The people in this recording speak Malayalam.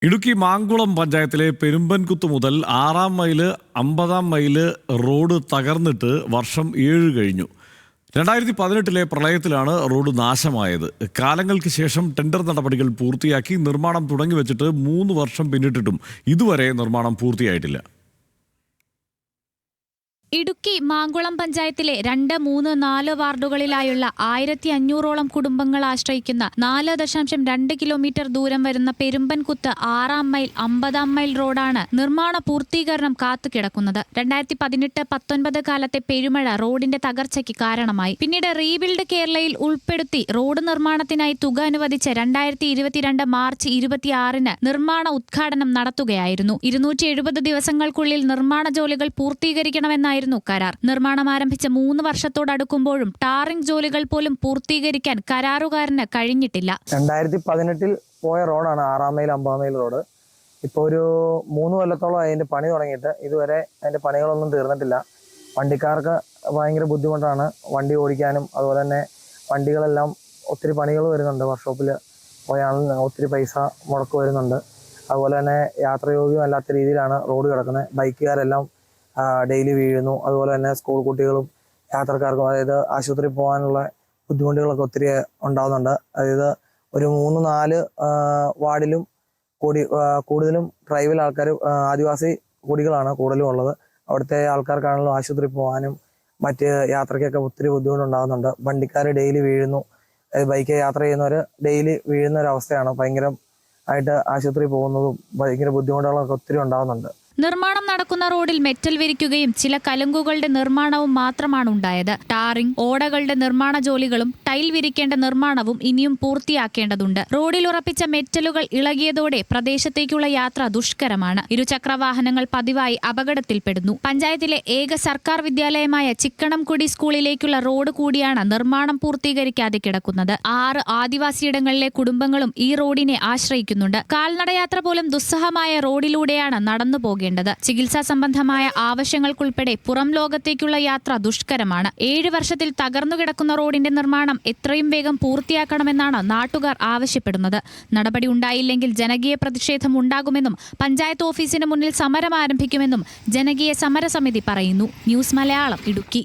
ഇടുക്കി മാങ്കുളം പഞ്ചായത്തിലെ പെരുമ്പൻകുത്ത് മുതൽ 6-ാം മൈല് 50-ാം മൈല് റോഡ് തകർന്നിട്ട് വർഷം 7 കഴിഞ്ഞു. 2018 പ്രളയത്തിലാണ് റോഡ് നാശമായത്. കാലങ്ങൾക്ക് ശേഷം ടെൻഡർ നടപടികൾ പൂർത്തിയാക്കി നിർമ്മാണം തുടങ്ങിവെച്ചിട്ട് 3 വർഷം പിന്നിട്ടിട്ടും ഇതുവരെ നിർമ്മാണം പൂർത്തിയായിട്ടില്ല. ഇടുക്കി മാങ്കുളം പഞ്ചായത്തിലെ 2, 3, 4 വാർഡുകളിലായുള്ള 1500ഓളം കുടുംബങ്ങൾ ആശ്രയിക്കുന്ന 4.2 കിലോമീറ്റർ ദൂരം വരുന്ന പെരുമ്പൻകുത്ത് 6-ാം മൈൽ 50-ാം മൈൽ റോഡാണ് നിർമ്മാണ പൂർത്തീകരണം കാത്തുകിടക്കുന്നത്. 2018-19 കാലത്തെ പെരുമഴ റോഡിന്റെ തകർച്ചയ്ക്ക് കാരണമായി. പിന്നീട് റീബിൽഡ് കേരളയിൽ ഉൾപ്പെടുത്തി റോഡ് നിർമ്മാണത്തിനായി തുക അനുവദിച്ച് 2022 മാർച്ച് 26-ന് നിർമ്മാണ ഉദ്ഘാടനം നടത്തുകയായിരുന്നു. 270 ദിവസങ്ങൾക്കുള്ളിൽ നിർമ്മാണ ജോലികൾ പൂർത്തീകരിക്കണമെന്നായിരുന്നു കരാർ. നിർമ്മാണം ആരംഭിച്ച 3 വർഷത്തോടടുക്കുമ്പോഴും ടാറിംഗ് ജോലികൾ പോലും പൂർത്തീകരിക്കാൻ കരാറുകാരന് കഴിഞ്ഞിട്ടില്ല. 2018 പോയ റോഡാണ് 6-ാം മൈൽ 50-ാം മൈൽ റോഡ്. ഇപ്പോൾ ഒരു 3 കൊല്ലത്തോളം അതിന്റെ പണി തുടങ്ങിയിട്ട് ഇതുവരെ അതിന്റെ പണികളൊന്നും തീർന്നിട്ടില്ല. വണ്ടിക്കാർക്ക് ഭയങ്കര ബുദ്ധിമുട്ടാണ് വണ്ടി ഓടിക്കാനും. അതുപോലെ തന്നെ വണ്ടികളെല്ലാം ഒത്തിരി പണികൾ വരുന്നുണ്ട്. വർക്ക്ഷോപ്പിൽ പോയാൽ ഒത്തിരി പൈസ മുടക്ക് വരുന്നുണ്ട്. അതുപോലെ തന്നെ യാത്രയോഗ്യമല്ലാത്ത രീതിയിലാണ് റോഡ് കിടക്കുന്നത്. ബൈക്കുകാരെല്ലാം ഡെയിലി വീഴുന്നു. അതുപോലെ തന്നെ സ്കൂൾ കുട്ടികളും യാത്രക്കാർക്കും അതായത് ആശുപത്രി പോകാനുള്ള ബുദ്ധിമുട്ടുകളൊക്കെ ഒത്തിരി ഉണ്ടാകുന്നുണ്ട്. അതായത് ഒരു 3-4 വാർഡിലും കൂടുതലും ട്രൈബൽ ആൾക്കാർ, ആദിവാസി കുടികളാണ് കൂടുതലും ഉള്ളത്. അവിടുത്തെ ആൾക്കാർക്കാണല്ലോ ആശുപത്രി പോകാനും മറ്റ് യാത്രയ്ക്കൊക്കെ ഒത്തിരി ബുദ്ധിമുട്ടുണ്ടാകുന്നുണ്ട്. വണ്ടിക്കാർ ഡെയിലി വീഴുന്നു. ബൈക്ക് യാത്ര ചെയ്യുന്നവർ ഡെയിലി വീഴുന്ന ഒരു അവസ്ഥയാണ്. ഭയങ്കരമായിട്ട് ആശുപത്രി പോകുന്നതും ഭയങ്കര ബുദ്ധിമുട്ടുകളൊക്കെ ഒത്തിരി ഉണ്ടാകുന്നുണ്ട്. നിർമ്മാണം നടക്കുന്ന റോഡിൽ മെറ്റൽ വിരിക്കുകയും ചില കലുങ്കുകളുടെ നിർമ്മാണവും മാത്രമാണ് ഉണ്ടായത്. ടാറിംഗ്, ഓടകളുടെ നിർമ്മാണ ജോലികളും ടൈൽ വിരിക്കേണ്ട നിർമ്മാണവും ഇനിയും പൂർത്തിയാക്കേണ്ടതുണ്ട്. റോഡിൽ ഉറപ്പിച്ച മെറ്റലുകൾ ഇളകിയതോടെ പ്രദേശത്തേക്കുള്ള യാത്ര ദുഷ്കരമാണ്. ഇരുചക്ര വാഹനങ്ങൾ പതിവായി അപകടത്തിൽപ്പെടുന്നു. പഞ്ചായത്തിലെ ഏക സർക്കാർ വിദ്യാലയമായ ചിക്കണംകുടി സ്കൂളിലേക്കുള്ള റോഡ് കൂടിയാണ് നിർമ്മാണം പൂർത്തീകരിക്കാതെ കിടക്കുന്നത്. 6 ആദിവാസിയിടങ്ങളിലെ കുടുംബങ്ങളും ഈ റോഡിനെ ആശ്രയിക്കുന്നുണ്ട്. കാൽനടയാത്ര പോലും ദുസ്സഹമായ റോഡിലൂടെയാണ് നടന്നു പോകേണ്ടത്. ചികിത്സാ സംബന്ധമായ ആവശ്യങ്ങൾക്കുൾപ്പെടെ പുറം ലോകത്തേക്കുള്ള യാത്ര ദുഷ്കരമാണ്. 7 വർഷത്തിൽ തകർന്നു കിടക്കുന്ന റോഡിന്റെ നിർമ്മാണം എത്രയും വേഗം പൂർത്തിയാക്കണമെന്നാണ് നാട്ടുകാർ ആവശ്യപ്പെടുന്നത്. നടപടി ഉണ്ടായില്ലെങ്കിൽ ജനകീയ പ്രതിഷേധം ഉണ്ടാകുമെന്നും പഞ്ചായത്ത് ഓഫീസിന് മുന്നിൽ സമരം ആരംഭിക്കുമെന്നും ജനകീയ സമരസമിതി പറയുന്നു. ന്യൂസ് മലയാളം, ഇടുക്കി.